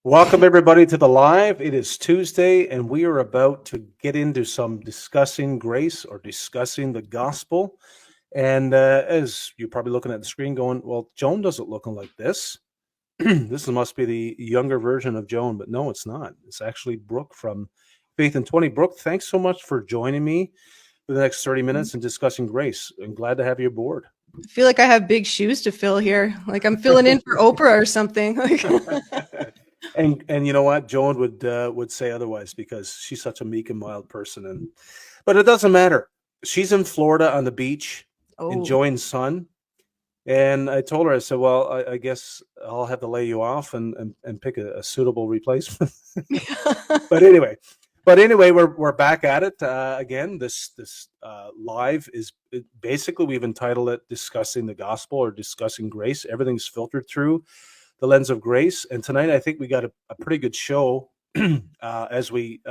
Welcome everybody to the live. It is Tuesday, and we are about to get into some discussing grace or discussing the gospel. And as you're probably looking at the screen, going, "Well, Joan doesn't look like this. This must be the younger version of Joan," but no, it's not. It's actually Brooke from Faith and 20. Brooke, thanks so much for joining me for the next 30 minutes and discussing grace. I'm glad to have you aboard. I feel like I have big shoes to fill here. Like I'm filling in for Oprah or something. And you know what, Joan would say otherwise because she's such a meek and mild person, but it doesn't matter. She's in Florida on the beach Oh, enjoying sun, and I told her, I said, well, I guess I'll have to lay you off and pick a suitable replacement. but anyway but anyway, we're back at it again. This live is basically, we've entitled it discussing the gospel or discussing grace. Everything's filtered through the lens of grace, and tonight I think we got a pretty good show as we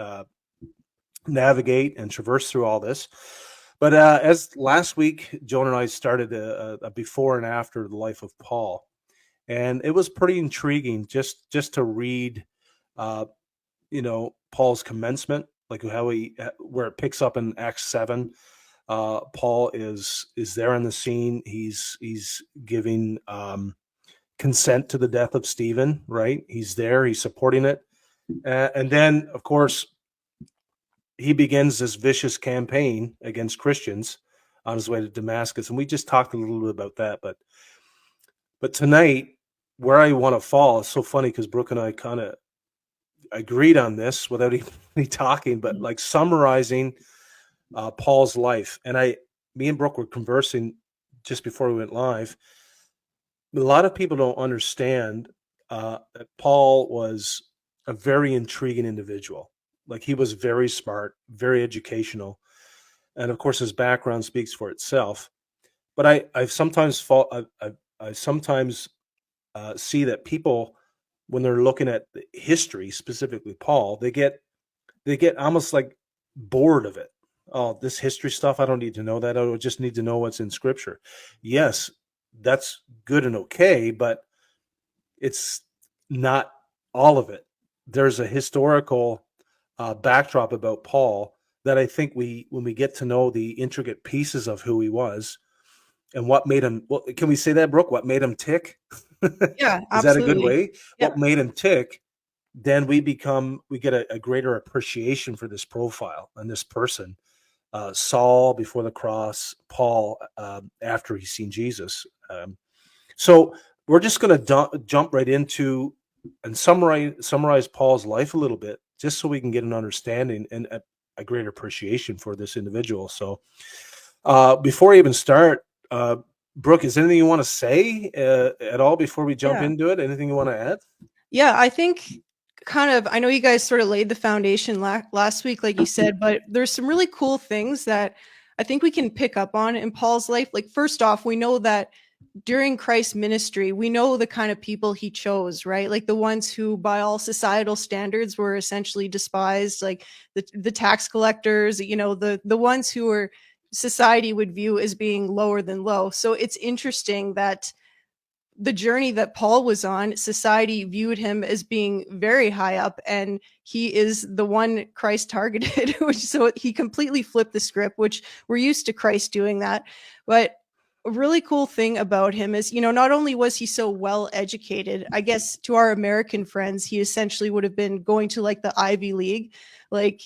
navigate and traverse through all this. But as last week, Joan and I started a before and after the life of Paul, and it was pretty intriguing just to read Paul's commencement, like how where it picks up in Acts 7. Paul is there on the scene. He's giving consent to the death of Stephen, right? He's there, he's supporting it. And then, of course, he begins this vicious campaign against Christians on his way to Damascus. And we just talked a little bit about that. But tonight, where I want to fall is so funny because Brooke and I kind of agreed on this without even talking, but like summarizing Paul's life. And me and Brooke were conversing just before we went live. A lot of people don't understand that Paul was a very intriguing individual. Like, he was very smart, very educational, and of course his background speaks for itself. But I sometimes see that people, when they're looking at the history, specifically Paul, they get almost like bored of it. Oh, this history stuff, I don't need to know that. I just need to know what's in Scripture. Yes, that's good and okay, but it's not all of it. There's a historical backdrop about Paul that I think when we get to know the intricate pieces of who he was and what made him, well, can we say that, Brooke? What made him tick? yeah, Is that a good absolutely. way? Yeah. What made him tick? Then we get a greater appreciation for this profile and this person. Saul before the cross, Paul after he's seen Jesus. So we're just going to jump right into and summarize Paul's life a little bit, just so we can get an understanding and a greater appreciation for this individual. So before I even start, Brooke, is there anything you want to say at all before we jump into it? Anything you want to add? Yeah, I think I know you guys sort of laid the foundation last week, like you said, but there's some really cool things that I think we can pick up on in Paul's life. Like, first off, we know that during Christ's ministry, we know the kind of people he chose, right? Like the ones who, by all societal standards, were essentially despised, like the tax collectors, the ones who were society would view as being lower than low. So it's interesting that the journey that Paul was on, society viewed him as being very high up, and he is the one Christ targeted, so he completely flipped the script, which we're used to Christ doing that. But a really cool thing about him is, not only was he so well educated, I guess to our American friends, he essentially would have been going to like the Ivy League, like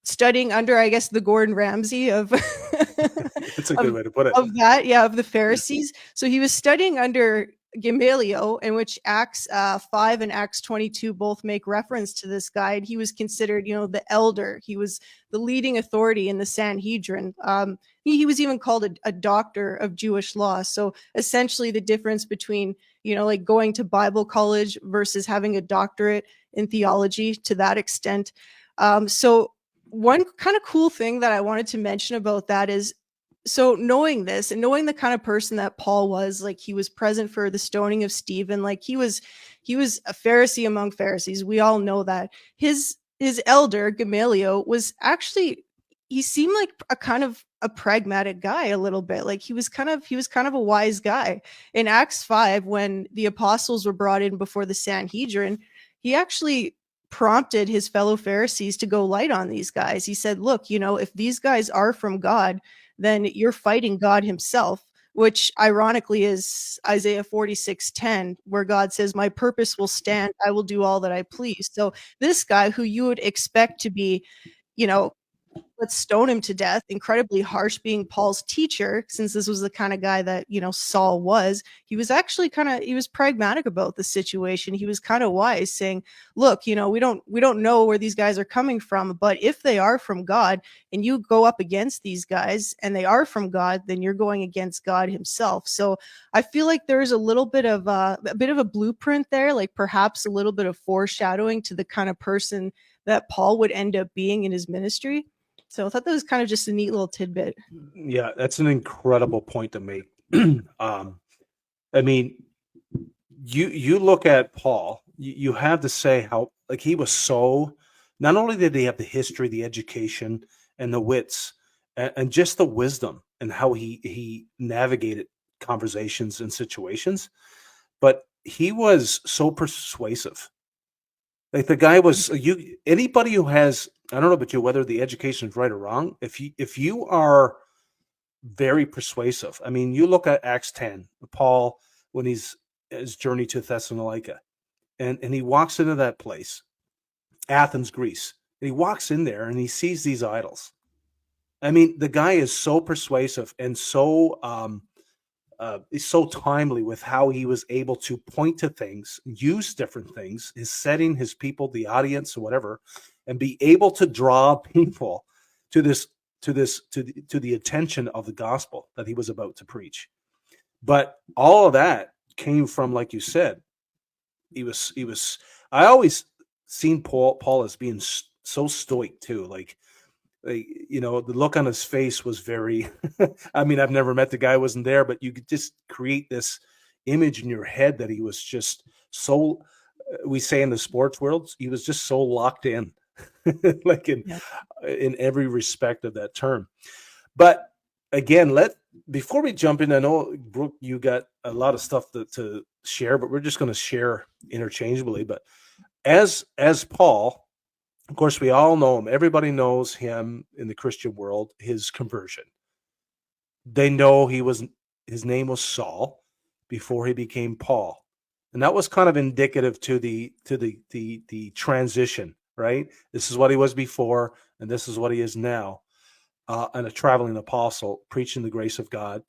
studying under, I guess, the Gordon Ramsay of That's a good way to put it. Of that, yeah, of the Pharisees. So he was studying under Gamaliel, in which Acts 5 and Acts 22 both make reference to this guy. And he was considered, the elder. He was the leading authority in the Sanhedrin. He was even called a doctor of Jewish law. So essentially the difference between, like going to Bible college versus having a doctorate in theology to that extent. So one kind of cool thing that I wanted to mention about that is, so knowing this and knowing the kind of person that Paul was, like he was present for the stoning of Stephen, like he was a Pharisee among Pharisees. We all know that. His elder Gamaliel was actually, he seemed like a kind of a pragmatic guy a little bit. Like he was kind of a wise guy. In Acts 5, when the apostles were brought in before the Sanhedrin, he actually prompted his fellow Pharisees to go light on these guys. He said, look, if these guys are from God, then you're fighting God himself, which ironically is Isaiah 46:10, where God says, my purpose will stand, I will do all that I please. So this guy who you would expect to be, you know, let's stone him to death, incredibly harsh, being Paul's teacher, since this was the kind of guy that, Saul was. He was actually he was pragmatic about the situation. He was kind of wise, saying, look, we don't know where these guys are coming from, but if they are from God and you go up against these guys and they are from God, then you're going against God himself. So I feel like there's a little bit of a bit of a blueprint there, like perhaps a little bit of foreshadowing to the kind of person that Paul would end up being in his ministry. So I thought that was kind of just a neat little tidbit. Yeah, that's an incredible point to make. I mean, you look at Paul, you have to say how, like, he was so, not only did he have the history, the education, and the wits, and just the wisdom, and how he navigated conversations and situations, but he was so persuasive. Like, the guy was, anybody who has, I don't know about you, whether the education is right or wrong, if you are very persuasive. I mean, you look at Acts 10, Paul, when his journey to Thessalonica, and he walks into that place, Athens, Greece, and he walks in there and he sees these idols. I mean, the guy is so persuasive and so is so timely with how he was able to point to things, use different things, his setting, his people, the audience, or whatever, and be able to draw people to the attention of the gospel that he was about to preach. But all of that came from, like you said, he was. I always seen Paul as being so stoic too, like the look on his face was very I mean, I've never met the guy, wasn't there, but you could just create this image in your head that he was just so, we say in the sports world, he was just so locked in, like Yeah. in every respect of that term. But again, before we jump in, I know, Brooke, you got a lot of stuff to share, but we're just going to share interchangeably. But as Paul, of course, we all know him. Everybody knows him in the Christian world, his conversion. They know his name was Saul before he became Paul. And that was kind of indicative to the transition, right? This is what he was before, and this is what he is now. And a traveling apostle preaching the grace of God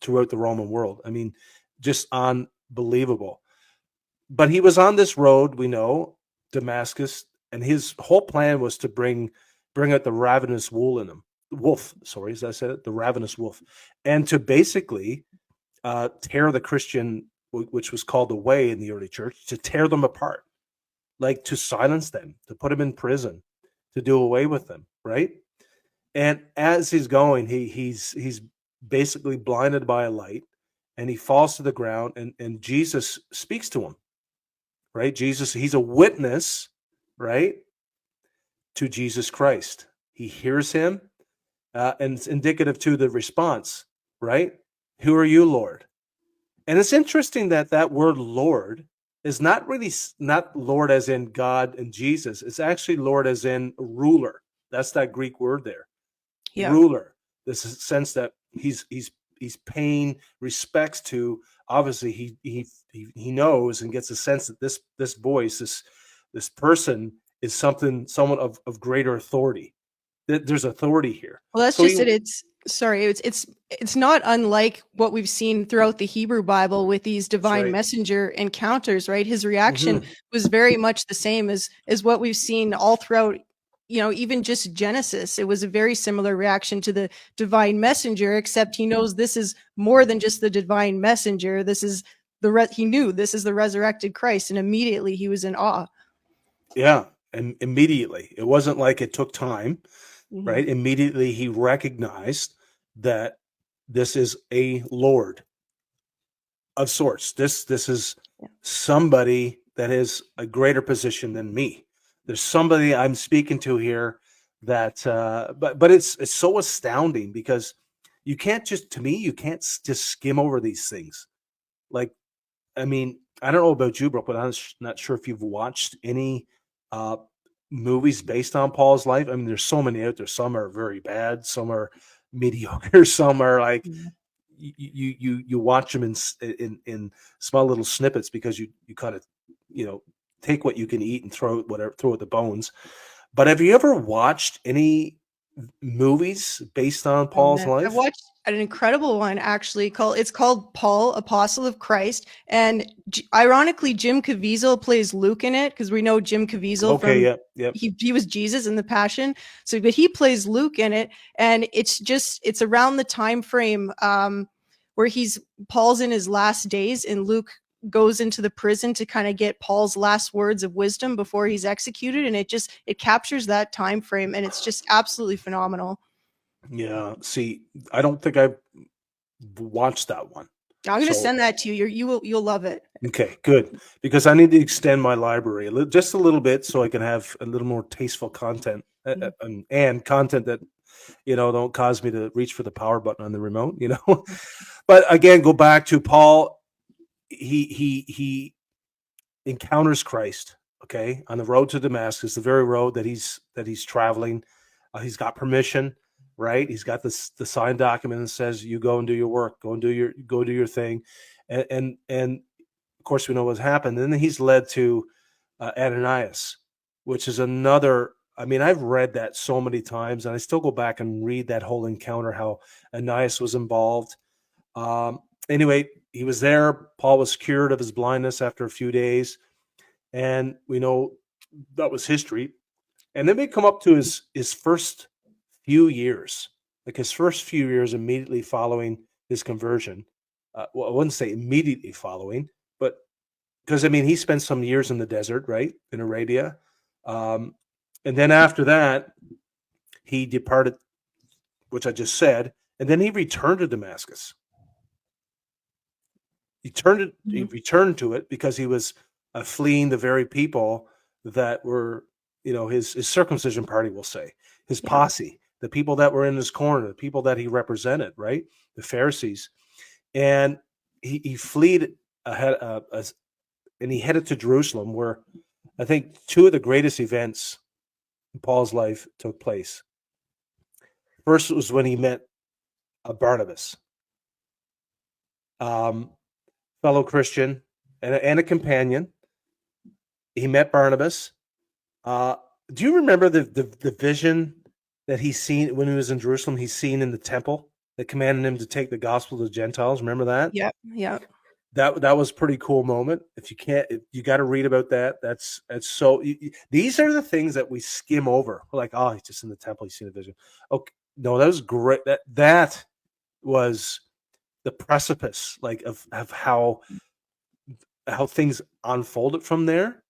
throughout the Roman world. I mean, just unbelievable. But he was on this road, we know, Damascus, and his whole plan was to bring out the ravenous wolf. Sorry, as I said it, the ravenous wolf, and to basically tear the Christian, which was called the Way in the early church, to tear them apart, like to silence them, to put them in prison, to do away with them, right? And as he's going, he's basically blinded by a light, and he falls to the ground, and Jesus speaks to him, right? Jesus, he's a witness, right, to Jesus Christ. He hears him, and it's indicative to the response, right? Who are you, Lord? And it's interesting that word Lord is not really, not Lord as in God and Jesus. It's actually Lord as in ruler. That's that Greek word there. Yeah. Ruler. This is sense that he's paying respects to. Obviously, he knows and gets a sense that this voice, this person, is someone of greater authority. There's authority here. Well, that's So just it. It's not unlike what we've seen throughout the Hebrew Bible with these divine right. messenger encounters, right? His reaction was very much the same as what we've seen all throughout, even just Genesis. It was a very similar reaction to the divine messenger, except he knows this is more than just the divine messenger. This is he knew this is the resurrected Christ, and immediately he was in awe. Yeah, and immediately. It wasn't like it took time, Mhm. right? Immediately he recognized that this is a Lord of sorts. This is somebody that is a greater position than me. There's somebody I'm speaking to here that but it's so astounding, because you can't just, to me, you can't just skim over these things. Like, I mean, I don't know about you, Brooke, but I'm not sure if you've watched any uh, movies based on Paul's life. I mean, there's so many out there. Some are very bad, some are mediocre, some are like Yeah. you watch them in small little snippets because you kind of take what you can eat and throw it the bones. But have you ever watched any movies based on Oh Paul's man, I've life? watched an incredible one actually called Paul, Apostle of Christ, and ironically, Jim Caviezel plays Luke in it because we know Jim Caviezel Okay, from yep. he was Jesus in the Passion, so but he plays Luke in it, and it's around the time frame where Paul's in his last days, and Luke goes into the prison to kind of get Paul's last words of wisdom before he's executed, and it captures that time frame, and it's just absolutely phenomenal. Yeah. See, I don't think I've watched that one. I'm gonna So send that to you. You'll love it. okay, good. Because I need to extend my library just a little bit so I can have a little more tasteful content Mhm. and content that don't cause me to reach for the power button on the remote. But again, go back to Paul. He encounters Christ. Okay, on the road to Damascus, the very road that he's traveling. He's got permission, right? He's got the signed document that says you go and do your work, go do your thing, and of course we know what's happened. And then he's led to Ananias, which is another. I mean, I've read that so many times, and I still go back and read that whole encounter, how Ananias was involved. Anyway, he was there. Paul was cured of his blindness after a few days, and we know that was history. And then we come up to his first few years, like his first few years immediately following his conversion. Well, I wouldn't say immediately following, but because I mean he spent some years in the desert, right, in Arabia, um, and then after that he departed, which I just said, and then he returned to Damascus. He Mhm. returned to it because he was fleeing the very people that were, his circumcision party, will say, his Yeah. posse, the people that were in his corner, the people that he represented, right, the Pharisees, and he fled ahead, and he headed to Jerusalem, where I think two of the greatest events in Paul's life took place. First was when he met Barnabas, um, fellow Christian and a companion. He met Barnabas. Uh, do you remember the vision that he's seen when he was in Jerusalem? He's seen in the temple that commanded him to take the gospel to the Gentiles. Remember that? Yep. Yep. That was a pretty cool moment. If you can't, you got to read about that. That's so. These are the things that we skim over. We're like, oh, he's just in the temple. He's seen a vision. Okay, no, that was great. That was the precipice, like of how things unfolded from there.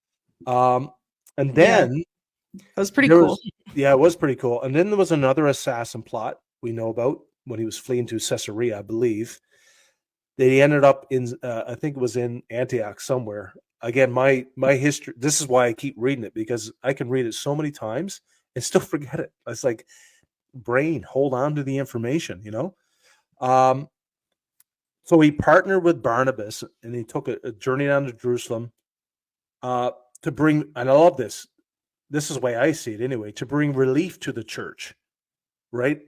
And Yeah. then That was pretty there cool. was, yeah, it was pretty cool. And then there was another assassin plot we know about when he was fleeing to Caesarea, I believe. That he ended up in, I think it was in Antioch somewhere. Again, my history. This is why I keep reading it, because I can read it so many times and still forget it. It's like brain, hold on to the information. Um, so he partnered with Barnabas and he took a journey down to Jerusalem uh, to bring. And I love this. This is the way I see it anyway. To bring relief to the church, right?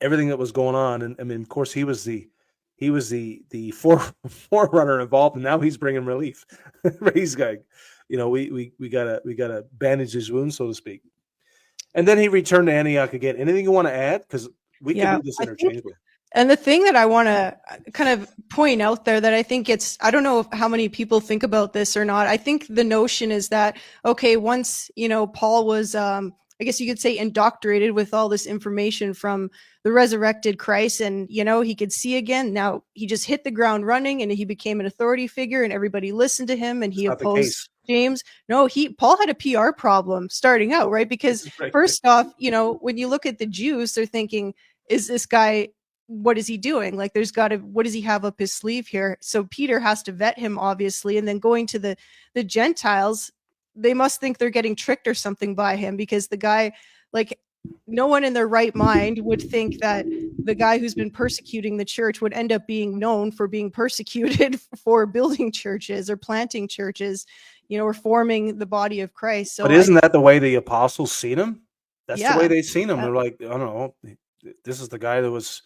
Everything that was going on, and I mean, of course, he was the forerunner involved, and now he's bringing relief. He's like, we gotta bandage his wounds, so to speak. And then he returned to Antioch again. Anything you want to add? Because we can Yeah. do this I think interchangeably. And the thing that I want to kind of point out there that I think I don't know how many people think about this or not. I think the notion is that, okay, once, Paul was, I guess you could say indoctrinated with all this information from the resurrected Christ and, he could see again. Now he just hit the ground running and he became an authority figure and everybody listened to him and It's he not the opposed case. James. No, Paul had a PR problem starting out, right? Because Right. first off, when you look at the Jews, they're thinking, is this guy, what is he doing? Like, what does he have up his sleeve here? So Peter has to vet him, obviously. And then going to the Gentiles, they must think they're getting tricked or something by him because the guy, like, no one in their right mind would think that the guy who's been persecuting the church would end up being known for being persecuted for building churches or planting churches, or forming the body of Christ. But So isn't that the way the apostles seen him? That's the way yeah, they seen him. yeah, They're like, I don't know, this is the guy that was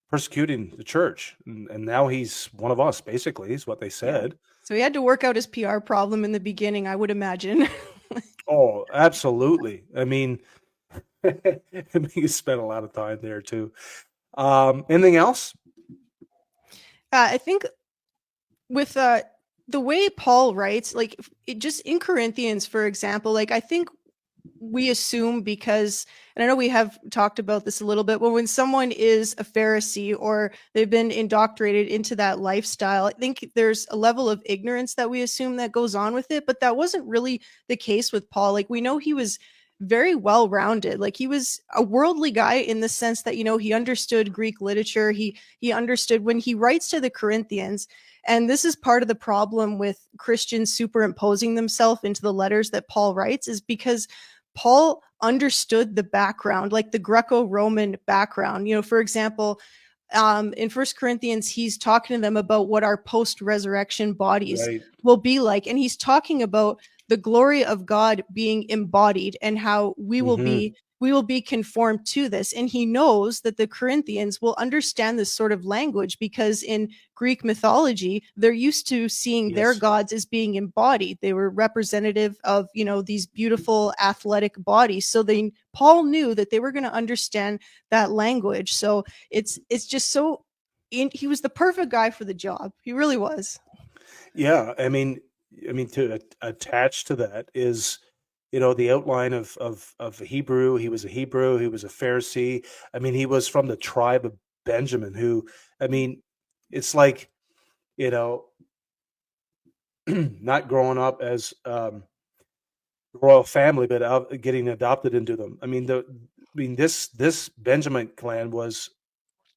persecuting the church, and now he's one of us, basically, is what they yeah. said. So he had to work out his PR problem in the beginning, I would imagine. Oh, absolutely. I mean, he spent a lot of time there too. Anything else? I think with the way Paul writes, like it just in Corinthians, for example, like I think we assume because, and I know we have talked about this a little bit, but when someone is a Pharisee or they've been indoctrinated into that lifestyle, I think there's a level of ignorance that we assume that goes on with it. But that wasn't really the case with Paul. Like we know he was very well rounded. Like he was a worldly guy in the sense that, he understood Greek literature. He understood when he writes to the Corinthians. And this is part of the problem with Christians superimposing themselves into the letters that Paul writes, is because Paul understood the background, like the Greco-Roman background. For example, in First Corinthians, he's talking to them about what our post-resurrection bodies Right. will be like, and he's talking about the glory of God being embodied and how Mm-hmm. we will be conformed to this. And he knows that the Corinthians will understand this sort of language because in Greek mythology, they're used to seeing their Yes. gods as being embodied. They were representative of, these beautiful athletic bodies. So Paul knew that they were going to understand that language. So it's just so he was the perfect guy for the job. He really was. Yeah. I mean, to attach to that is, the outline of Hebrew. He was a Hebrew. He was a Pharisee. I mean, he was from the tribe of Benjamin. Who, I mean, it's like, you know, not growing up as royal family, but getting adopted into them. This Benjamin clan was,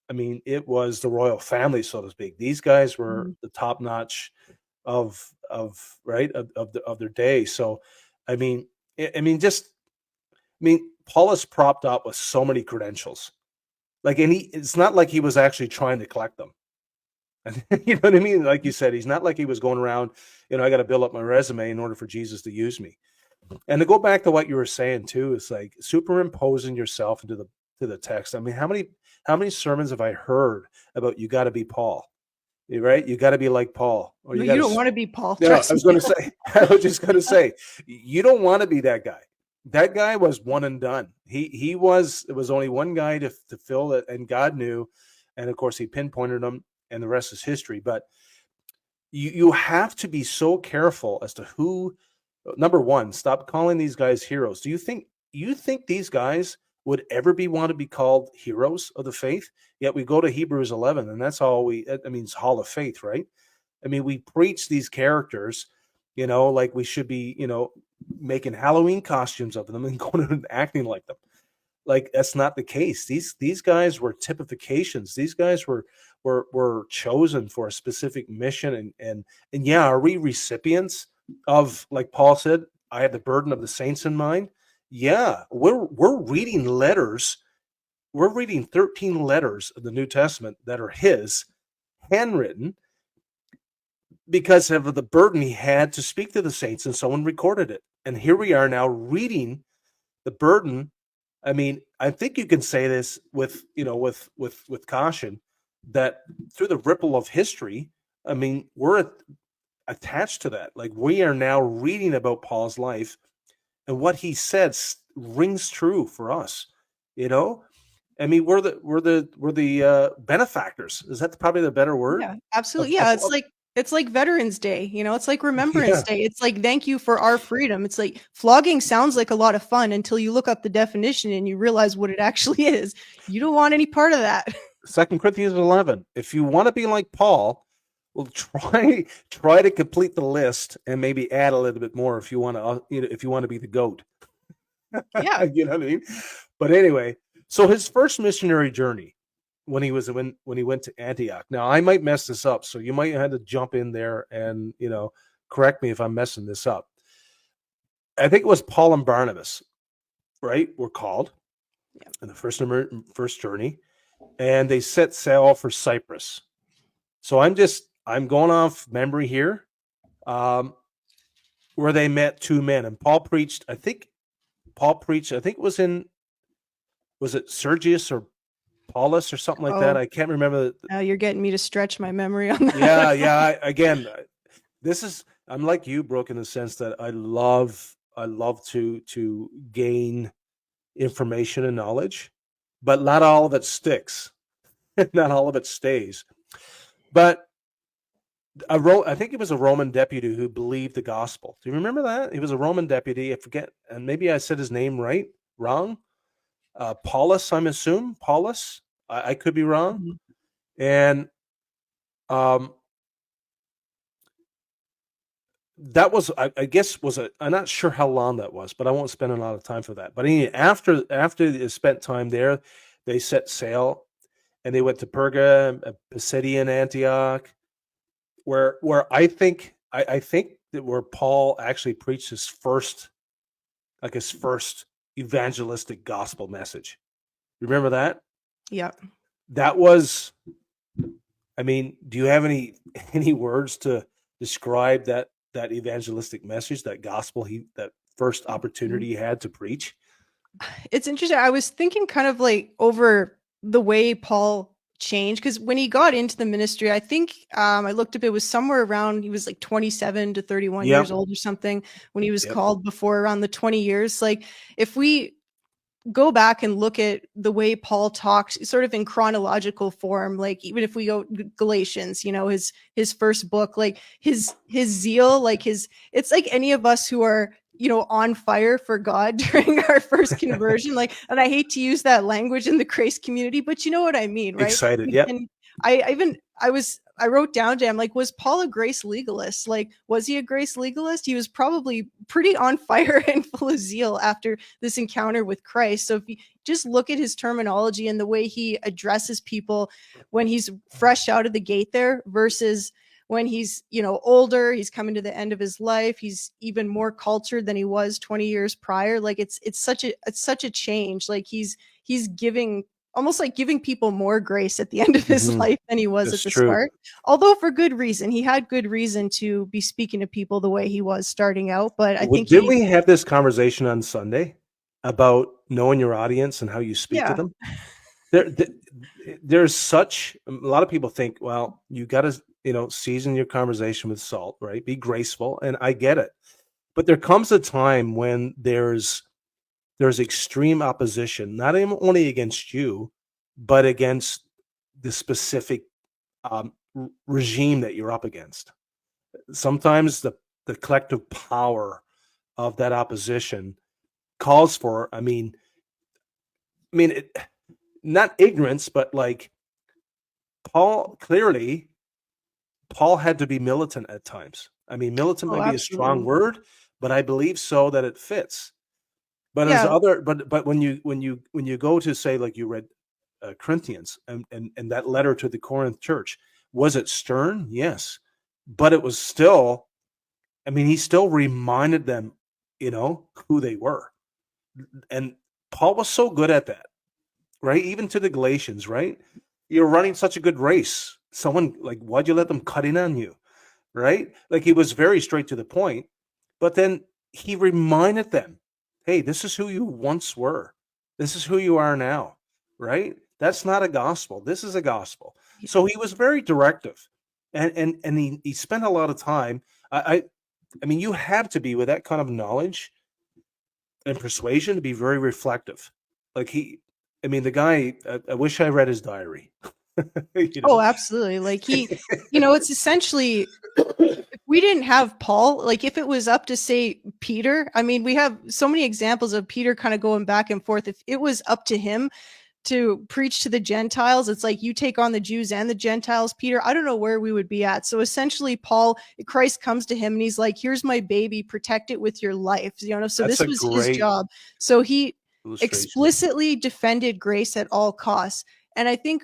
it was the royal family, so to speak. These guys were Mhm. the top notch of right of their day. So, I mean, just Paul is propped up with so many credentials. Like, and it's not like he was actually trying to collect them. You know what I mean? Like you said, he's not like he was going around, I got to build up my resume in order for Jesus to use me. And to go back to what you were saying too, it's like superimposing yourself into the text. I mean, how many sermons have I heard about you got to be Paul, right? You got to be like Paul, or No, you got you to. don't want to be Paul. No, I Trust was me. going to say, I was just going to say, you don't want to be that guy. That guy was one and done. He was. It was only one guy to fill it, and God knew, and of course he pinpointed him, and the rest is history. But you have to be so careful as to who. Number one, stop calling these guys heroes. Do you think these guys would ever want to be called heroes of the faith? Yet we go to Hebrews 11, and that's all we. I mean, it's Hall of Faith, right? I mean, we preach these characters, like we should be, making Halloween costumes of them and going and acting like them. Like that's not the case. These guys were typifications. These guys were chosen for a specific mission, and yeah, are we recipients of, like Paul said, I have the burden of the saints in mind? Yeah, we're reading letters. We're reading 13 letters of the New Testament that are his handwritten because of the burden he had to speak to the saints, and someone recorded it. And here we are now reading the burden. I mean, I think you can say this with caution that through the ripple of history, I mean, we're attached to that. Like we are now reading about Paul's life, and what he said rings true for us. You know, I mean, we're the benefactors. Is that probably the better word? Yeah, Of, absolutely. of, Yeah, of it's like Veterans Day, it's like Remembrance yeah, Day. It's like thank you for our freedom. It's like flogging sounds like a lot of fun until you look up the definition and you realize what it actually is. You don't want any part of that. 2 Corinthians 11. If you want to be like Paul, well, try to complete the list and maybe add a little bit more if you want to, if you want to be the goat. Yeah. You know what I mean? But anyway, so his first missionary journey when he went to Antioch. Now I might mess this up, so you might have to jump in there and correct me if I'm messing this up. I think it was Paul and Barnabas. right, were called Yeah. in the first journey, and they set sail for Cyprus. So I'm going off memory here, um, where they met two men, and Paul preached. I think it was was it Sergius or Paulus or something like that? Oh, I can't remember. now you're getting me to stretch my memory on Yeah, that. yeah. Again, this is I'm like you, Brooke, in the sense that I love to gain information and knowledge, but not all of it sticks. Not all of it stays. But I think it was a Roman deputy who believed the gospel. Do you remember that? He was a Roman deputy. I forget, and maybe I said his name wrong. Paulus, I'm assuming Paulus. I could be wrong. Mhm. And um, that was, I guess, I'm not sure how long that was, but I won't spend a lot of time for that. But anyway, after they spent time there, they set sail and they went to Perga, Pisidian Antioch, where I think that where Paul actually preached his first evangelistic gospel message. Remember that? Yeah. That was, I mean, do you have any words to describe that evangelistic message, that gospel that first opportunity he had to preach? It's interesting. I was thinking kind of like over the way Paul changed because when he got into the ministry, I think I looked up, it was somewhere around, he was like 27 to 31 years Yep. old or something when he was Yep. called, before around the 20 years. Like, if we go back and look at the way Paul talks sort of in chronological form, like even if we go Galatians, his first book, like his zeal, like it's like any of us who are, on fire for God during our first conversion. Like, and I hate to use that language in the grace community, but you know what I mean, right? Excited. Yep. And I wrote down to him, like, was Paul a grace legalist? Like, was he a grace legalist? He was probably pretty on fire and full of zeal after this encounter with Christ. So if you just look at his terminology and the way he addresses people when he's fresh out of the gate there versus when he's, older, he's coming to the end of his life, he's even more cultured than he was 20 years prior. Like, it's such a change. Like, he's giving, almost like giving people more grace at the end of his Mhm. life than he was That's at the true. start. Although for good reason. He had good reason to be speaking to people the way he was starting out. But I think Didn't we have this conversation on Sunday about knowing your audience and how you speak to yeah. them? There, th- there's such a lot of people think, well, you got to, season your conversation with salt, right? Be graceful, and I get it. But there comes a time when there's extreme opposition, not only against you, but against the specific regime that you're up against. Sometimes the collective power of that opposition calls for, it, not ignorance, but like Paul clearly Paul had to be militant at times. I mean, militant Oh, might be a strong absolutely. word, but I believe so that it fits. But as Yeah. other, but when you go to say, like you read Corinthians and that letter to the Corinth church, was it stern? Yes, but it was still. I mean, he still reminded them, who they were, and Paul was so good at that, right? Even to the Galatians, right? You're running such a good race. Someone like, why'd you let them cut in on you, right? Like he was very straight to the point, but then he reminded them, hey, this is who you once were. This is who you are now, right? That's not a gospel. This is a gospel. Yeah. So he was very directive, and he spent a lot of time. I mean, you have to be with that kind of knowledge and persuasion to be very reflective. Like I mean, the guy. I wish I read his diary. you Oh, know, absolutely. Like, it's essentially, if we didn't have Paul, like if it was up to, say, Peter, I mean, we have so many examples of Peter kind of going back and forth. If it was up to him to preach to the Gentiles, it's like you take on the Jews and the Gentiles, Peter, I don't know where we would be at. So essentially, Christ comes to him and he's like, here's my baby, protect it with your life. So that's this a was his great job. So he illustration. explicitly defended grace at all costs. And I think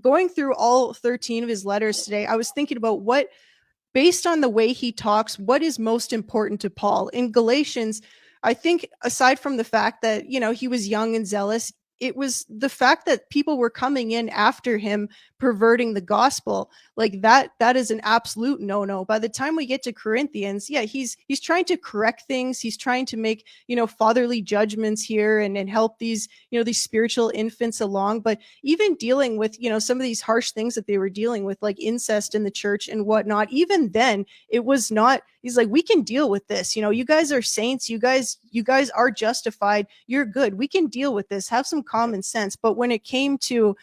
going through all 13 of his letters today, I was thinking about based on the way he talks, what is most important to Paul in Galatians. I think aside from the fact that, he was young and zealous, it was the fact that people were coming in after him perverting the gospel. Like that is an absolute no-no. By the time we get to Corinthians, yeah, he's trying to correct things. He's trying to make, fatherly judgments here and help these, these spiritual infants along. But even dealing with, some of these harsh things that they were dealing with, like incest in the church and whatnot, even then it was not, he's like, we can deal with this. You guys are saints. You guys are justified. You're good. We can deal with this. Have some common sense. But when it came to,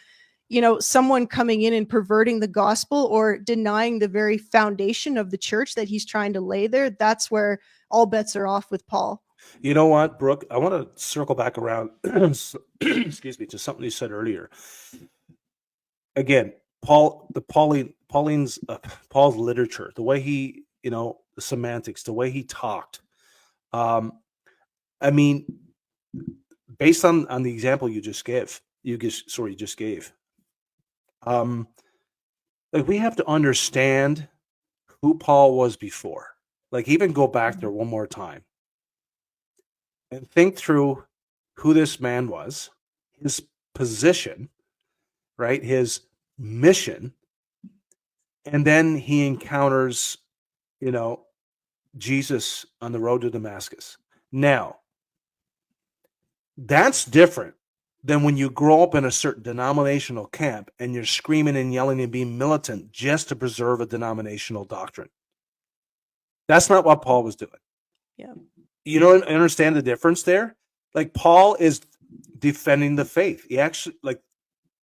someone coming in and perverting the gospel or denying the very foundation of the church that he's trying to lay there, that's where all bets are off with Paul. You know what, Brooke? I want to circle back around, excuse me, to something you said earlier. Again, Paul's literature, the way he, the semantics, the way he talked. I mean, based on the example you just gave, like we have to understand who Paul was before. Like even go back there one more time and think through who this man was, his position, right? His mission. And then he encounters, Jesus on the road to Damascus. Now, that's different than when you grow up in a certain denominational camp and you're screaming and yelling and being militant just to preserve a denominational doctrine. That's not what Paul was doing. Yeah. You don't understand the difference there? Like Paul is defending the faith. He actually, like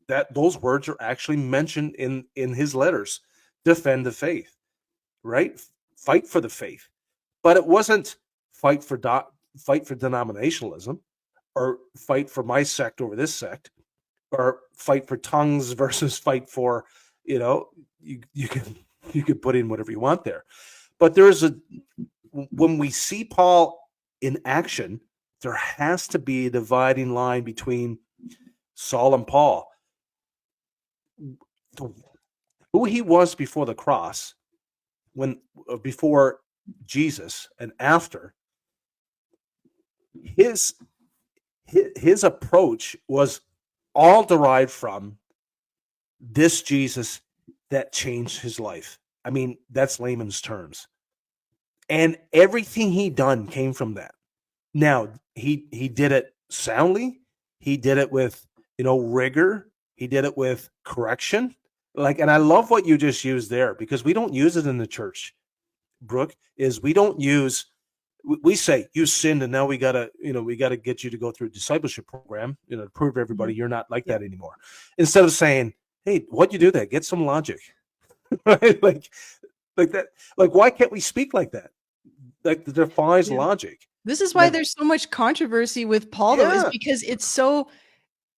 that, those words are actually mentioned in his letters. Defend the faith, right? Fight for the faith. But it wasn't fight for denominationalism, or fight for my sect over this sect, or fight for tongues versus fight for, you can put in whatever you want there. But when we see Paul in action, there has to be a dividing line between Saul and Paul. Who he was before the cross, before Jesus, and after, his approach was all derived from this Jesus that changed his life. I mean, that's layman's terms. And everything he done came from that. Now, he did it soundly. He did it with, rigor. He did it with correction. And I love what you just used there, because we don't use it in the church, Brooke, we say you sinned and now we gotta get you to go through a discipleship program, to prove to everybody you're not like that anymore. Instead of saying, hey, what'd you do that? Get some logic. Right? Like that. Like, why can't we speak like that? Like, that defies logic. This is why there's so much controversy with Paul, though, is because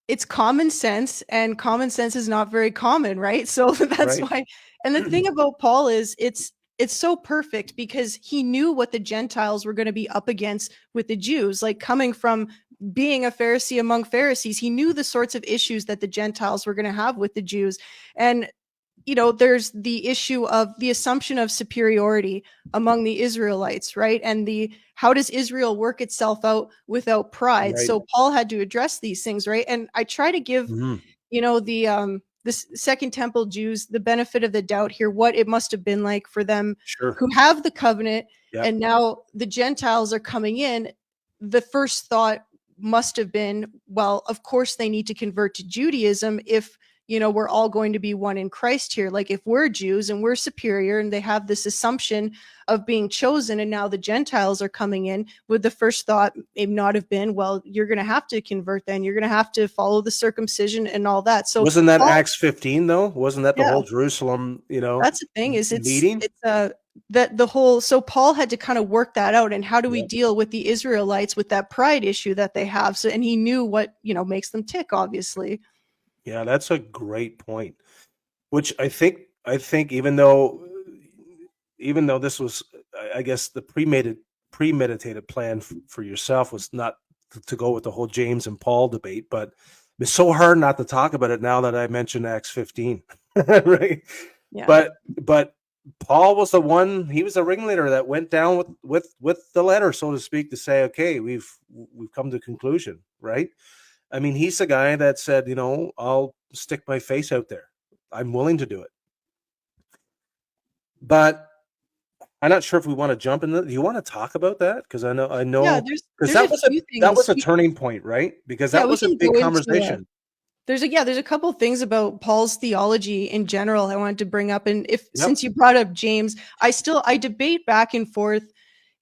it's common sense, and common sense is not very common, right? So that's why. And the thing about Paul is it's so perfect, because he knew what the Gentiles were going to be up against with the Jews. Like, coming from being a Pharisee among Pharisees, he knew the sorts of issues that the Gentiles were going to have with the Jews. And there's the issue of the assumption of superiority among the Israelites, right? And how does Israel work itself out without pride? Right. So Paul had to address these things, right? And I try to give, the Second Temple Jews the benefit of the doubt here, what it must have been like for them who have the covenant, and now the Gentiles are coming in. The first thought must have been, well, of course they need to convert to Judaism if we're all going to be one in Christ here. Like, if we're Jews and we're superior, and they have this assumption of being chosen, and now the Gentiles are coming in, would the first thought maybe not have been, well, you're going to have to convert then. You're going to have to follow the circumcision and all that. So wasn't that Acts 15 though? Wasn't that the whole Jerusalem, That's the thing, is meeting? So Paul had to kind of work that out. And how do we deal with the Israelites with that pride issue that they have? So, and he knew what, makes them tick, obviously. Yeah, that's a great point. Which I think even though this was, I guess, the premeditated plan for yourself was not to go with the whole James and Paul debate, but it's so hard not to talk about it now that I mentioned Acts 15, right? Yeah. But Paul was the one. He was the ringleader that went down with the letter, so to speak, to say, okay, we've come to a conclusion, right? I mean, he's the guy that said, I'll stick my face out there. I'm willing to do it. But I'm not sure if we want to jump in. Do you want to talk about that? Because I Yeah, know, because there's a few that things. was a turning point, right? Because Yeah, that we was a can big go into conversation. there's a couple things about Paul's theology in general I wanted to bring up, and if Yep, since you brought up James, I debate back and forth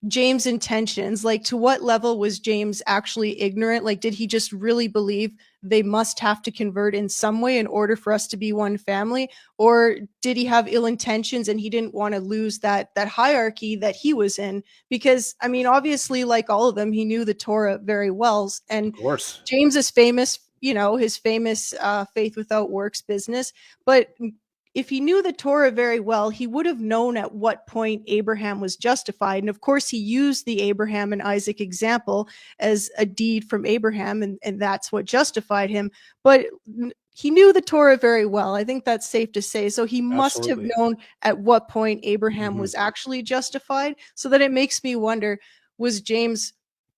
James' intentions. Like, to what level was James actually ignorant? Like, did he just really believe they must have to convert in some way in order for us to be one family? Or did he have ill intentions and he didn't want to lose that hierarchy that he was in? Because, I mean, obviously, like all of them, he knew the Torah very well. of And course. James is famous, his famous faith without works business. But if he knew the Torah very well, he would have known at what point Abraham was justified. And of course, he used the Abraham and Isaac example as a deed from Abraham, and that's what justified him. But he knew the Torah very well. I think that's safe to say. So he must have Absolutely. known at what point Abraham Hmm. was actually justified. So that it makes me wonder, was James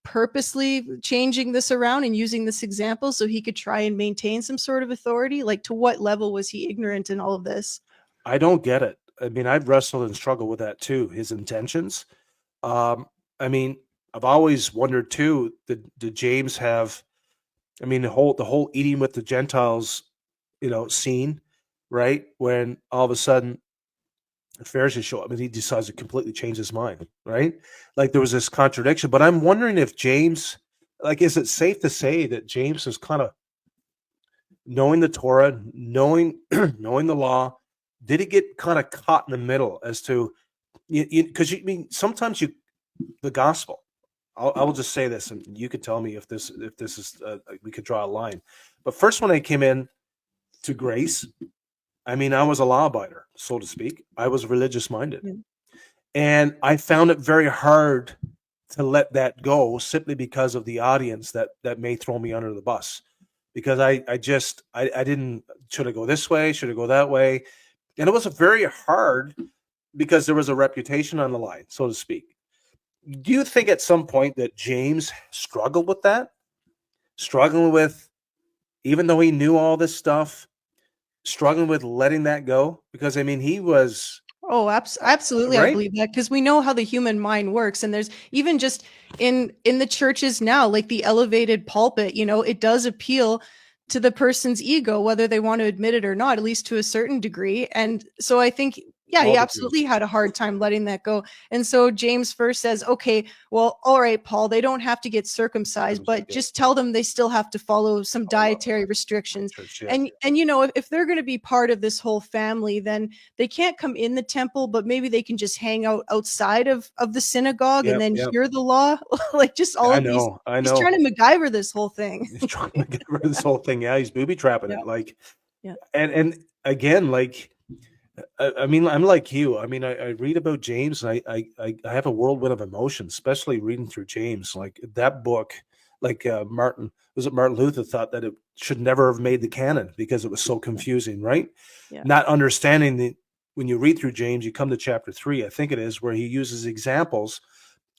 purposely changing this around and using this example so he could try and maintain some sort of authority? Like, to what level was he ignorant in all of this? I don't get it. I mean, I've wrestled and struggled with that too. His intentions. Um, I mean, I've always wondered too. Did James have? I mean, the whole eating with the Gentiles, scene, right? When all of a sudden the Pharisees show up and he decides to completely change his mind, right? Like there was this contradiction. But I'm wondering if James, like, is it safe to say that James is kind of knowing the Torah, knowing knowing the law, did he get kind of caught in the middle as to because you mean sometimes the gospel. I will just say this, and you could tell me if this is we could draw a line. But first, when I came in to grace, I mean, I was a law abider, so to speak. I was religious minded, Yeah. and I found it very hard to let that go simply because of the audience that may throw me under the bus. Because I didn't, should I go this way? Should I go that way? And it was very hard because there was a reputation on the line, so to speak. Do you think at some point that James struggled with that? Struggling with, even though he knew all this stuff, struggling with letting that go? Because I mean, he was Oh, absolutely. I right. believe that because we know how the human mind works. And there's even just in the churches now, like the elevated pulpit, it does appeal to the person's ego, whether they want to admit it or not, at least to a certain degree. And so I think, yeah, he absolutely Multitudes. had a hard time letting that go. And so James first says, okay, well, all right, Paul, they don't have to get circumcised, but Yeah. just tell them they still have to follow some Oh, well, dietary restrictions. church, yeah. And if they're going to be part of this whole family, then they can't come in the temple, but maybe they can just hang out outside of the synagogue and Yep, then yep. hear the law. Like, just all I of these. know, I He's trying know. to MacGyver this whole thing. He's trying to get rid of this whole thing. Yeah, he's booby trapping Yeah, it. Like, yeah, and again, like, I mean, I'm like you. I mean, I read about James, and I have a whirlwind of emotion, especially reading through James. Like that book, like Martin Luther thought that it should never have made the canon because it was so confusing, right? yeah, Not understanding that when you read through James, you come to chapter 3, I think it is, where he uses examples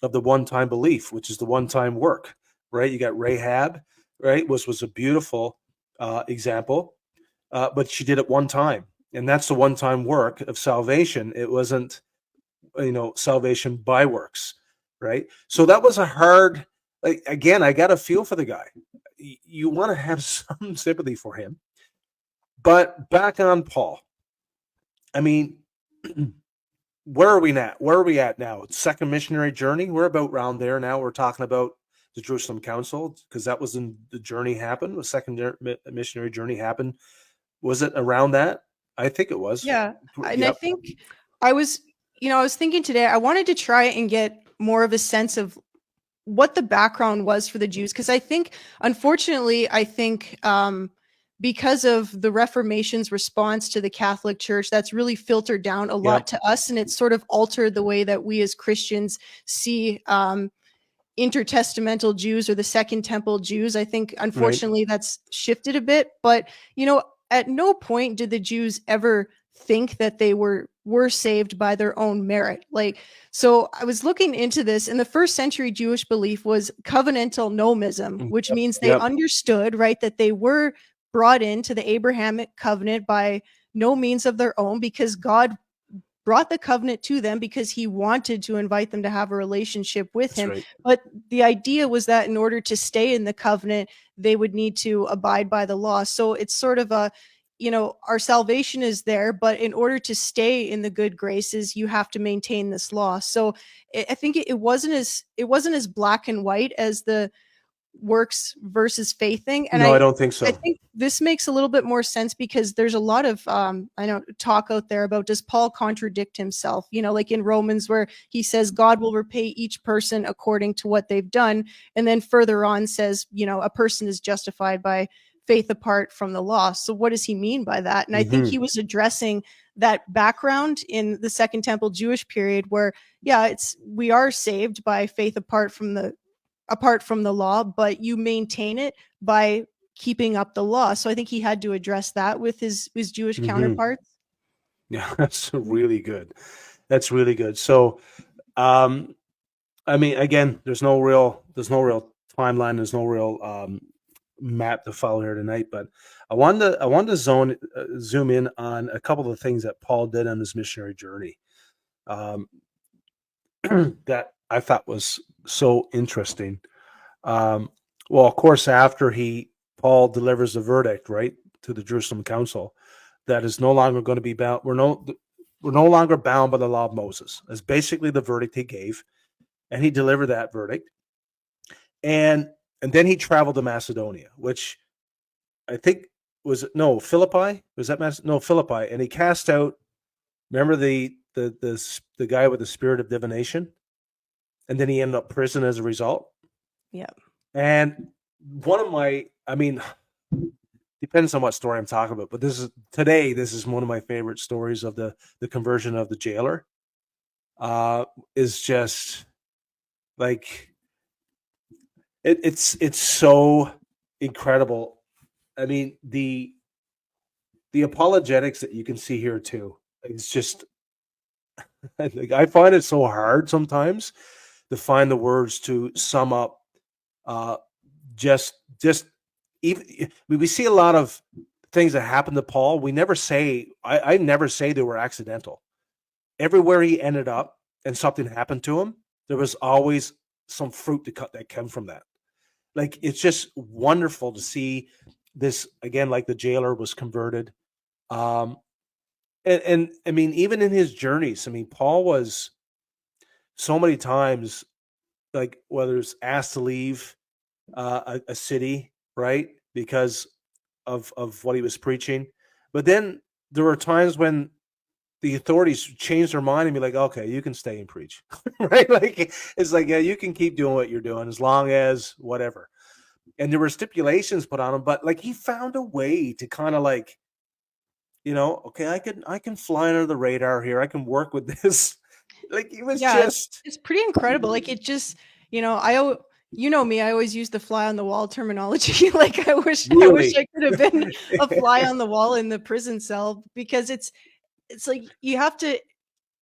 of the one-time belief, which is the one-time work, right? You got Rahab, right, which was a beautiful example, but she did it one time, and that's the one-time work of salvation. It wasn't, salvation by works, right? So that was a hard. Like, again, I got a feel for the guy. You want to have some sympathy for him, but back on Paul. I mean, where are we at? Where are we at now? Second missionary journey. We're about around there now. We're talking about the Jerusalem Council because that was in the journey happened. The second missionary journey happened. Was it around that? I think it was. yeah. And I Yep. think I was, I was thinking today, I wanted to try and get more of a sense of what the background was for the Jews, because I think, unfortunately, because of the Reformation's response to the Catholic Church, that's really filtered down a lot Yep. to us, and it's sort of altered the way that we as Christians see intertestamental Jews or the Second Temple Jews. I think, Right. unfortunately, that's shifted a bit, but at no point did the Jews ever think that they were saved by their own merit. Like, so I was looking into this, and the first century Jewish belief was covenantal nomism, which Yep. means they Yep. understood, right, that they were brought into the Abrahamic covenant by no means of their own, because God brought the covenant to them because he wanted to invite them to have a relationship with That's him. right. But the idea was that in order to stay in the covenant, they would need to abide by the law. So it's sort of a, our salvation is there, but in order to stay in the good graces, you have to maintain this law. So I think it wasn't as black and white as the works versus faith thing. And No, I I don't think I so. think this makes a little bit more sense, because there's a lot of I know talk out there about, does Paul contradict himself? Like in Romans, where he says God will repay each person according to what they've done, and then further on says, a person is justified by faith apart from the law. So what does he mean by that? And I think he was addressing that background in the Second Temple Jewish period, where we are saved by faith apart from the law, but you maintain it by keeping up the law. So I think he had to address that with his Jewish counterparts. Yeah, that's really good. That's really good. So, I mean, again, there's no real timeline. There's no real map to follow here tonight. But I wanted to zoom in on a couple of the things that Paul did on his missionary journey, um, that I thought was so interesting. Well, of course, after Paul delivers the verdict, right, to the Jerusalem Council, that is no longer going to be bound. We're no longer bound by the law of Moses. That's basically the verdict he gave, and he delivered that verdict. And then he traveled to Macedonia, which I think Philippi. Was that Philippi? And he cast out. Remember the guy with the spirit of divination, and then he ended up prison as a result. Yeah. And I mean, depends on what story I'm talking about, but this is one of my favorite stories of the conversion of the jailer. Is just like it's so incredible. I mean, the apologetics that you can see here too. It's just like, I find it so hard sometimes to find the words to sum up just even we see a lot of things that happen to Paul. We never say I never say they were accidental. Everywhere he ended up and something happened to him, there was always some fruit that came from that. Like, it's just wonderful to see this again, like the jailer was converted. And I mean, even in his journeys, I mean, Paul was so many times, like, whether it's asked to leave a city, right, because of what he was preaching, but then there were times when the authorities changed their mind and be like, okay, you can stay and preach, right? Like, it's like, yeah, you can keep doing what you're doing as long as whatever. And there were stipulations put on him, but like, he found a way to kind of like, okay, I can fly under the radar here. I can work with this. Like, it was just it's pretty incredible. Like, it just, me, I always use the fly on the wall terminology. Like, I wish really. I could have been a fly on the wall in the prison cell, because it's like, you have to,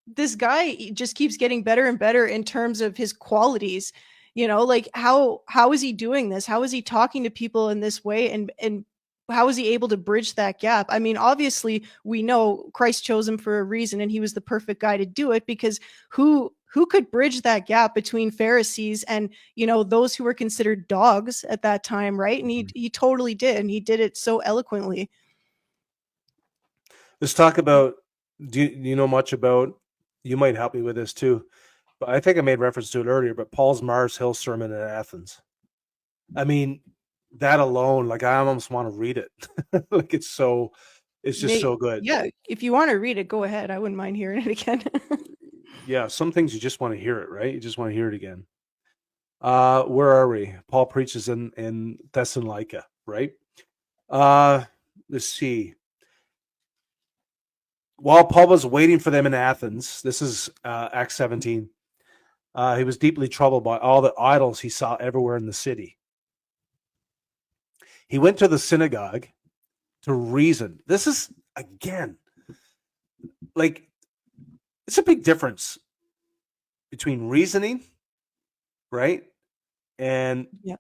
this guy just keeps getting better and better in terms of his qualities. Like, how is he doing this? How is he talking to people in this way? And how is he able to bridge that gap? I mean, obviously we know Christ chose him for a reason, and he was the perfect guy to do it, because who could bridge that gap between Pharisees and, those who were considered dogs at that time, right? And he totally did, and he did it so eloquently. Let's talk about, do you know much about, you might help me with this too, but I think I made reference to it earlier, but Paul's Mars Hill sermon in Athens. I mean, that alone, like, I almost want to read it. Like, it's just so good. Yeah, if you want to read it, go ahead. I wouldn't mind hearing it again. Yeah, some things you just want to hear it, right? You just want to hear it again. Where are we? Paul preaches in Thessalonica, right? Let's see. While Paul was waiting for them in Athens, this is Acts 17, he was deeply troubled by all the idols he saw everywhere in the city. He went to the synagogue to reason. This is, again, like, it's a big difference between reasoning, right, and Yeah.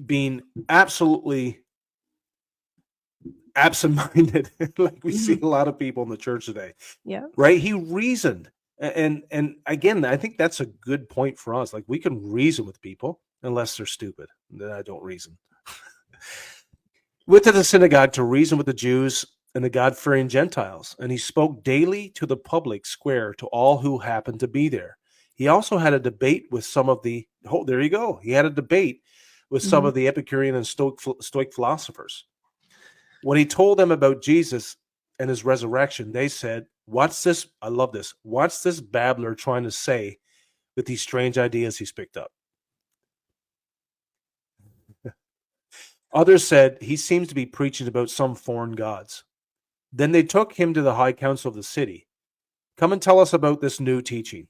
being absolutely absent-minded, like we see Mhm. a lot of people in the church today, Yeah. right? He reasoned, and again, I think that's a good point for us. Like, we can reason with people unless they're stupid. Then I don't reason. Went to the synagogue to reason with the Jews and the God-fearing Gentiles, and he spoke daily to the public square to all who happened to be there. He also had a debate with some of the there you go. He had a debate with some Mhm. of the Epicurean and Stoic philosophers. When he told them about Jesus and his resurrection, they said, "What's this? I love this. What's this babbler trying to say with these strange ideas he's picked up?" Others said, "He seems to be preaching about some foreign gods." Then they took him to the high council of the city. "Come and tell us about this new teaching."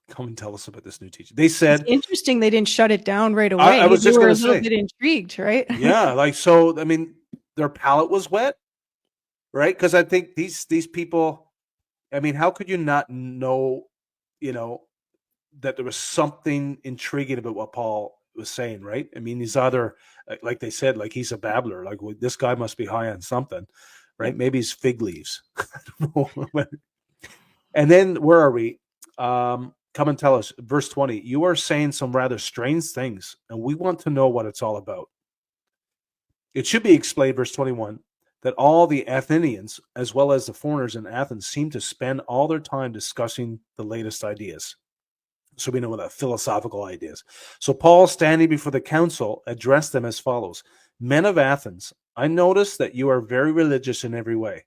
Come and tell us about this new teaching. They It's said, interesting they didn't shut it down right I away. was They just were going a to little say, bit intrigued, right? yeah, like, so, I mean, their palate was wet, right? Because I think these people, I mean, how could you not know, you know, that there was something intriguing about what Paul was saying, right? I mean, he's either, like they said, like, he's a babbler. Like, well, this guy must be high on something, right? Yep. Maybe he's fig leaves. I don't know. And then where are we? Come and tell us. Verse 20. You are saying some rather strange things, and we want to know what it's all about. It should be explained, verse 21, that all the Athenians, as well as the foreigners in Athens, seem to spend all their time discussing the latest ideas. So we know what the philosophical ideas. So Paul, standing before the council, addressed them as follows: Men of Athens, I notice that you are very religious in every way.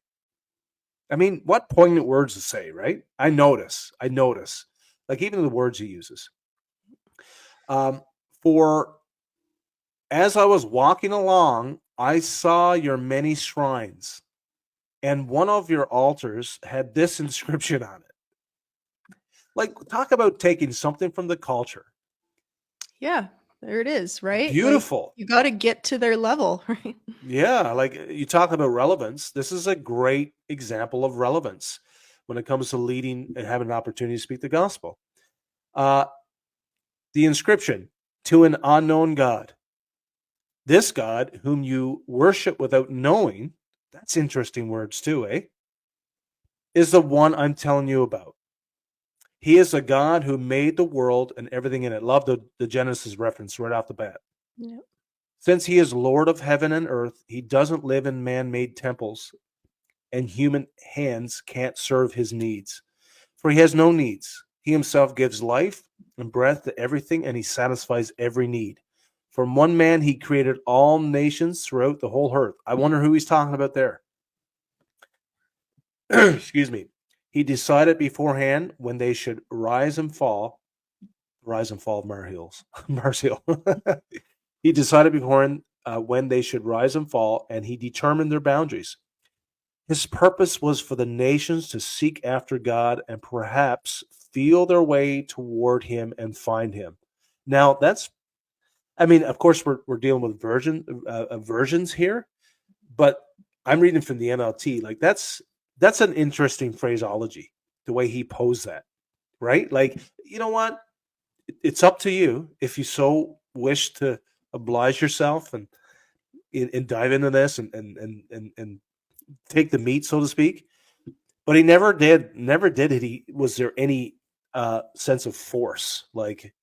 I mean, what poignant words to say, right? I notice. I notice. Like, even the words he uses. Um, for as I was walking along, I saw your many shrines, and one of your altars had this inscription on it. Like, talk about taking something from the culture. Yeah, there it is, right? Like, Beautiful. you gotta get to their level, right? Yeah, like, you talk about relevance. This is a great example of relevance when it comes to leading and having an opportunity to speak the gospel. Uh, the inscription, to an unknown God. This God, whom you worship without knowing, that's interesting words too, eh? Is the one I'm telling you about. He is a God who made the world and everything in it. Love the Genesis reference right off the bat. Yep. Since he is Lord of heaven and earth, he doesn't live in man made temples, and human hands can't serve his needs. For he has no needs. He himself gives life and breath to everything, and he satisfies every need. From one man, he created all nations throughout the whole earth. I wonder who he's talking about there. Excuse me. He decided beforehand when they should rise and fall of Mars Hills. Mars Hill. He decided beforehand when they should rise and fall, and he determined their boundaries. His purpose was for the nations to seek after God and perhaps feel their way toward him and find him. Now, that's, I mean, of course, we're dealing with versions here, but I'm reading from the NLT. Like, that's an interesting phraseology, the way he posed that, right? Like, you know what? It's up to you if you so wish to oblige yourself and dive into this and take the meat, so to speak. But he never did it. Was there any sense of force? Like,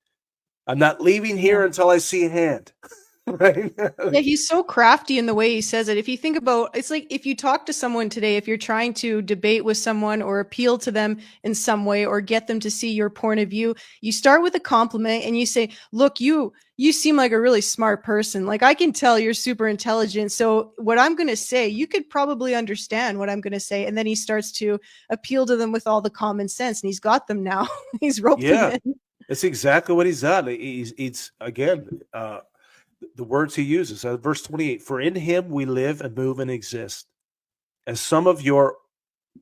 I'm not leaving Yeah. here until I see a hand. Right? Yeah, he's so crafty in the way he says it. If you think about, it's like if you talk to someone today, if you're trying to debate with someone or appeal to them in some way or get them to see your point of view, you start with a compliment and you say, "Look, you seem like a really smart person. Like, I can tell you're super intelligent. So what I'm going to say, you could probably understand what I'm going to say." And then he starts to appeal to them with all the common sense, and he's got them now. He's roped them Yeah, in. that's exactly what he's done. He's again, the words he uses. Verse 28: For in him we live and move and exist. As some of your,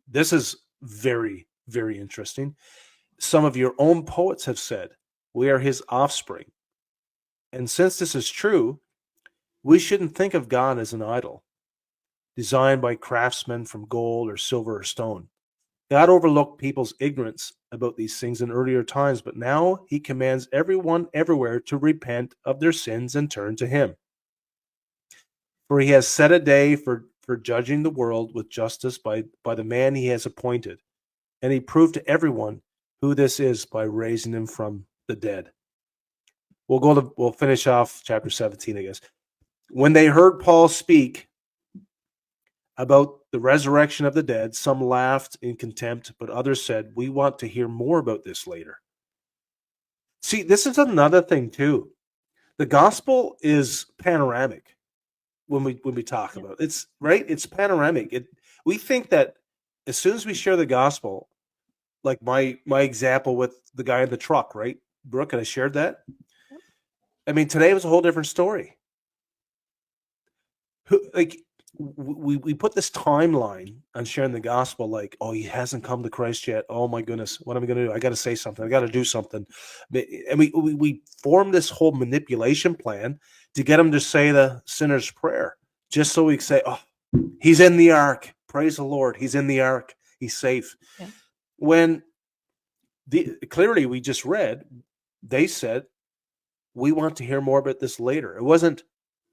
this is very, very interesting. Some of your own poets have said, we are his offspring. And since this is true, we shouldn't think of God as an idol. designed by craftsmen from gold or silver or stone. God overlooked people's ignorance about these things in earlier times, but now he commands everyone everywhere to repent of their sins and turn to him. For he has set a day for judging the world with justice by the man he has appointed. And he proved to everyone who this is by raising him from the dead. We'll finish off chapter 17, I guess. When they heard Paul speak about the resurrection of the dead, some laughed in contempt, but others said, "We want to hear more about this later." See, this is another thing too. The gospel is panoramic when we talk about it. It's right, it's panoramic. We think that as soon as we share the gospel, like my example with the guy in the truck, right? Brooke, and I shared that. I mean, today was a whole different story. We put this timeline on sharing the gospel, like, oh, he hasn't come to Christ yet. Oh my goodness, what am I going to do? I got to say something. I got to do something. And we form this whole manipulation plan to get him to say the sinner's prayer, just so we can say, oh, he's in the ark. Praise the Lord. He's in the ark. He's safe. Yeah. When clearly we just read, they said, we want to hear more about this later. It wasn't,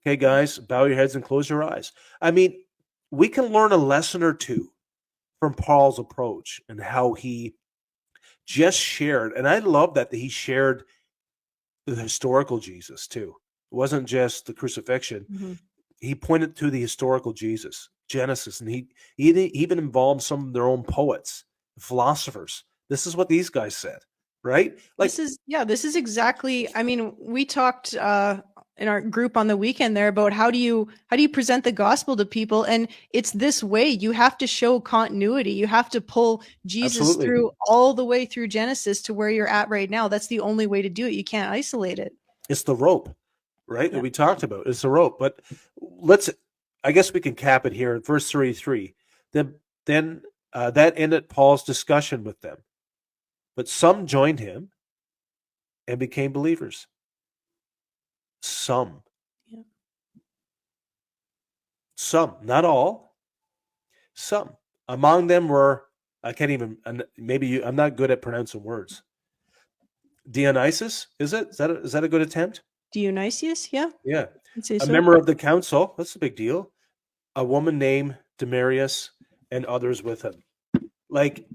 okay, guys, bow your heads and close your eyes. I mean, we can learn a lesson or two from Paul's approach and how he just shared. And I love that he shared the historical Jesus too. It wasn't just the crucifixion. Mm-hmm. He pointed to the historical Jesus, Genesis, and he even involved some of their own poets, philosophers. This is what these guys said, right? Like, this is exactly. I mean, we talked in our group on the weekend there about how do you present the gospel to people, and it's this way. You have to show continuity. You have to pull Jesus through all the way through Genesis to where you're at right now. That's the only way to do it. You can't isolate it. It's the rope, right? That we talked about. It's the rope. But I guess we can cap it here in verse 33. Then that ended Paul's discussion with them. But some joined him and became believers. Some. Yeah. Some, not all. Some. Among them were, I'm not good at pronouncing words. Dionysius, is it? Is that a good attempt? Dionysius, yeah. Yeah. A member of the council, that's a big deal. A woman named Demarius and others with him. Like,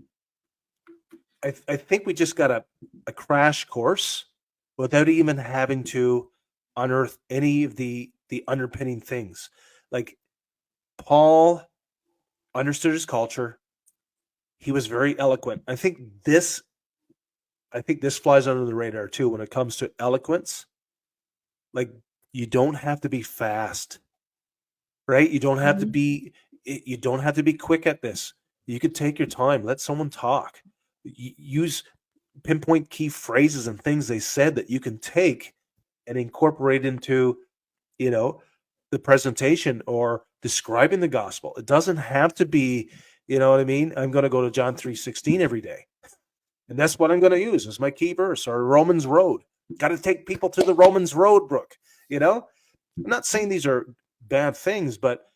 I think we just got a crash course without even having to unearth any of the underpinning things. Like, Paul understood his culture. He was very eloquent. I think this flies under the radar too when it comes to eloquence. Like, you don't have to be fast, right? You don't have to be quick at this. You could take your time, let someone talk. Use pinpoint key phrases and things they said that you can take and incorporate into, the presentation or describing the gospel. It doesn't have to be, you know what I mean? I'm going to go to John 3:16 every day. And that's what I'm going to use as my key verse, or Romans Road. Got to take people to the Romans Road, Brooke. I'm not saying these are bad things, but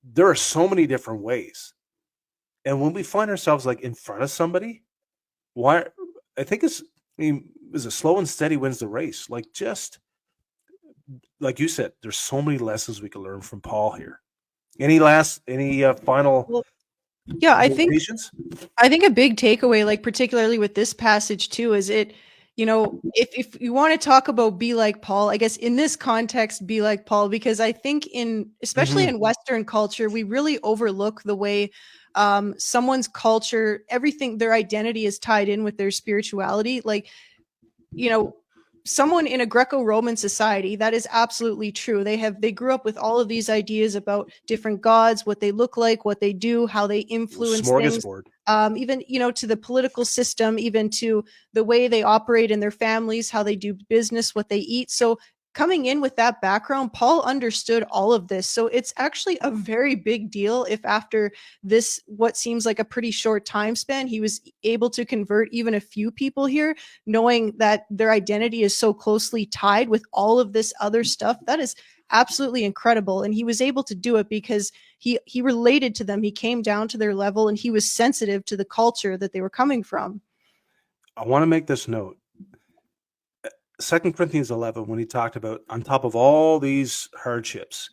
there are so many different ways. And when we find ourselves like in front of somebody, I think is a slow and steady wins the race. Like, just like you said, there's so many lessons we can learn from Paul here. Any final? Well, yeah, I think a big takeaway, like particularly with this passage too, is it. If you want to talk about be like Paul, I guess in this context, be like Paul, because I think especially in Western culture, we really overlook the way someone's culture, everything, their identity is tied in with their spirituality. Like, someone in a Greco-Roman society, that is absolutely true. They grew up with all of these ideas about different gods, what they look like, what they do, how they influence things. Even, to the political system, even to the way they operate in their families, how they do business, what they eat. So coming in with that background, Paul understood all of this. So it's actually a very big deal if after this, what seems like a pretty short time span, he was able to convert even a few people here, knowing that their identity is so closely tied with all of this other stuff. That is absolutely incredible. And he was able to do it because he related to them. He came down to their level and he was sensitive to the culture that they were coming from. I want to make this note. 2 Corinthians 11, when he talked about, on top of all these hardships,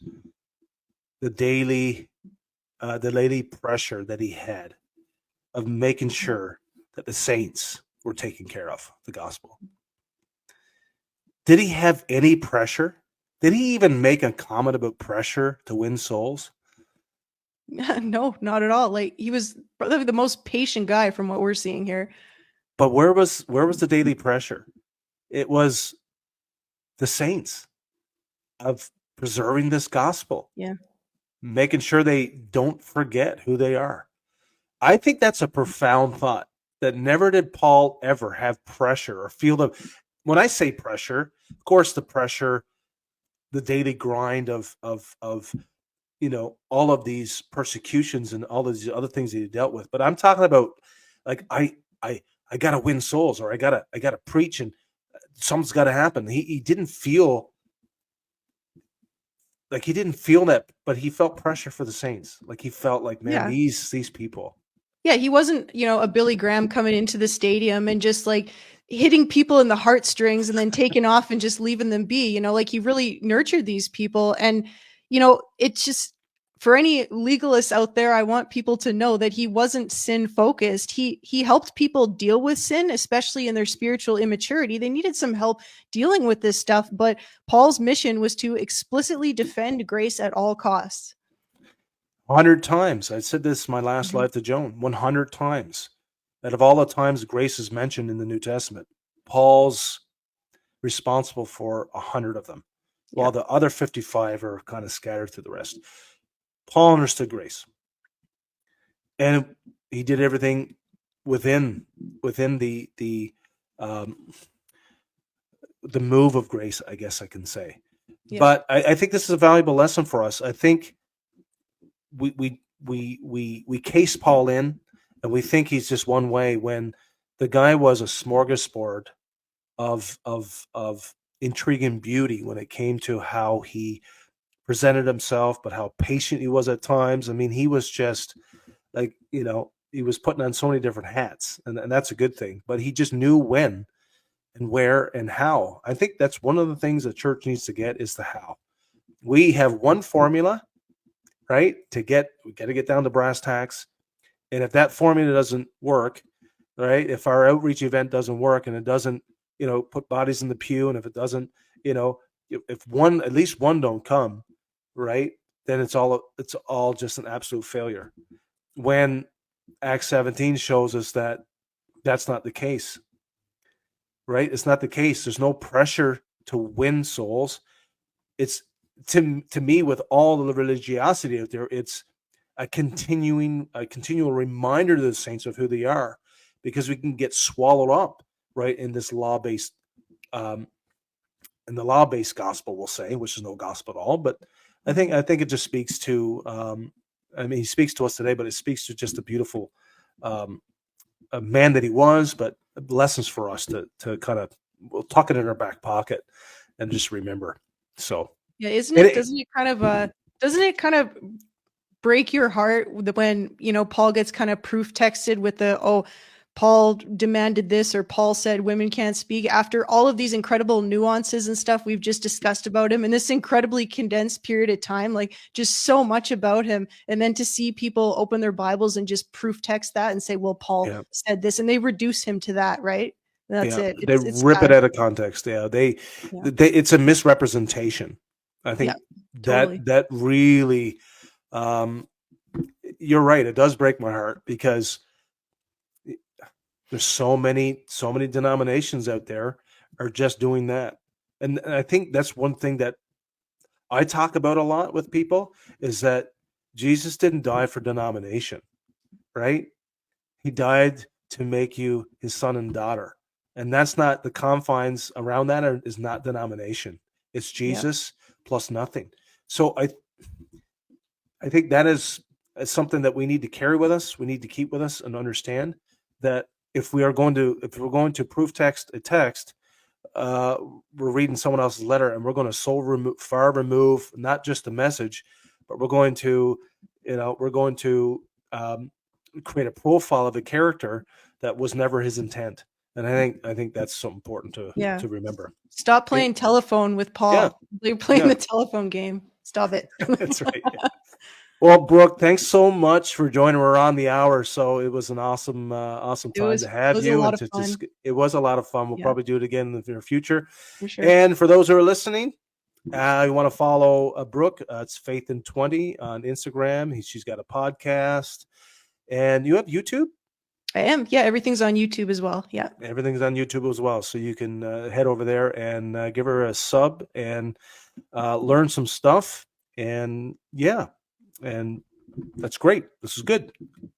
the daily pressure that he had of making sure that the saints were taken care of, the gospel. Did he have any pressure? Did he even make a comment about pressure to win souls? No, not at all. Like, he was probably the most patient guy from what we're seeing here. But where was the daily pressure? It was the saints of preserving this gospel. Yeah. Making sure they don't forget who they are. I think that's a profound thought, that never did Paul ever have pressure or feel the, when I say pressure, of course, the pressure, the daily grind of all of these persecutions and all of these other things that he dealt with. But I'm talking about, like, I got to win souls, or I gotta preach, and something's got to happen. He didn't feel like, he didn't feel that, but he felt pressure for the saints. Like, he felt like, man, Yeah. these people. Yeah, he wasn't, a Billy Graham coming into the stadium and just like hitting people in the heartstrings and then taking off and just leaving them be. Like, he really nurtured these people. And, it's just, for any legalists out there, I want people to know that he wasn't sin focused. He helped people deal with sin, especially in their spiritual immaturity. They needed some help dealing with this stuff, but Paul's mission was to explicitly defend grace at all costs. 100 times. I said this in my last live to Joan, 100 times. Out of all the times grace is mentioned in the New Testament, Paul's responsible for 100 of them, while the other 55 are kind of scattered through the rest. Paul understood grace, and he did everything within the move of grace, I guess I can say. Yeah. But I think this is a valuable lesson for us. I think we case Paul in, and we think he's just one way, when the guy was a smorgasbord of intriguing beauty when it came to how he presented himself, but how patient he was at times. I mean, he was just like, he was putting on so many different hats, and that's a good thing. But he just knew when and where and how. I think that's one of the things the church needs to get, is the how. We have one formula, right? We got to get down to brass tacks. And if that formula doesn't work, right? If our outreach event doesn't work, and it doesn't, put bodies in the pew, and if it doesn't, if at least one don't come, right? Then it's all just an absolute failure. When Acts 17 shows us that that's not the case, right? It's not the case. There's no pressure to win souls. It's, to me, with all the religiosity out there, it's a continual reminder to the saints of who they are, because we can get swallowed up, right, in this law-based, in the law-based gospel, we'll say, which is no gospel at all. But I think it just speaks to, he speaks to us today, but it speaks to just a beautiful a man that he was, but lessons for us to kind of, we'll tuck it in our back pocket and just remember. So. Yeah, doesn't it kind of break your heart when, Paul gets kind of proof texted with Paul demanded this, or Paul said women can't speak, after all of these incredible nuances and stuff we've just discussed about him in this incredibly condensed period of time, like just so much about him. And then to see people open their Bibles and just proof text that and say, well, Paul said this, and they reduce him to that, right? That's it. They rip it out of context. Yeah. They it's a misrepresentation. I think totally. that really, you're right. It does break my heart, because there's so many denominations out there are just doing that. And I think that's one thing that I talk about a lot with people, is that Jesus didn't die for denomination, right? He died to make you his son and daughter. And that's not, the confines around that is not denomination. It's Jesus plus nothing. So I think that is something that we need to carry with us. We need to keep with us and understand that if we're going to proof text a text, we're reading someone else's letter, and we're going to far remove not just the message, but we're going to, create a profile of a character that was never his intent. And I think that's so important Yeah. to remember. Stop playing telephone with Yeah. Paul. You're playing Yeah. the telephone game. Stop it. That's right. Yeah. Well, Brooke, thanks so much for joining. We're on the hour, so it was an awesome time to have it was a you, lot and of fun. it was a lot of fun. We'll Yeah. probably do it again in the near future. For sure. And for those who are listening, you want to follow Brooke. It's Faith in 20 on Instagram. She's got a podcast, and you have YouTube. I am. Yeah, everything's on YouTube as well. Yeah, everything's on YouTube as well. So you can head over there and give her a sub and learn some stuff. And yeah, and that's great. This is good.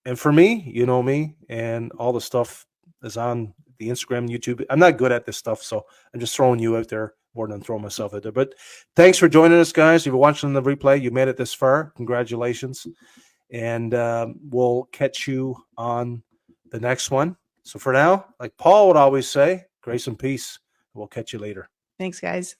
And for me, you know me, and all the stuff is on the Instagram and YouTube. I'm not good at this stuff, so I'm just throwing you out there more than throwing myself out there. But thanks for joining us, guys. If you're watching the replay, you made it this far. Congratulations. And we'll catch you on the next one. So for now, like Paul would always say, grace and peace. We'll catch you later. Thanks, guys.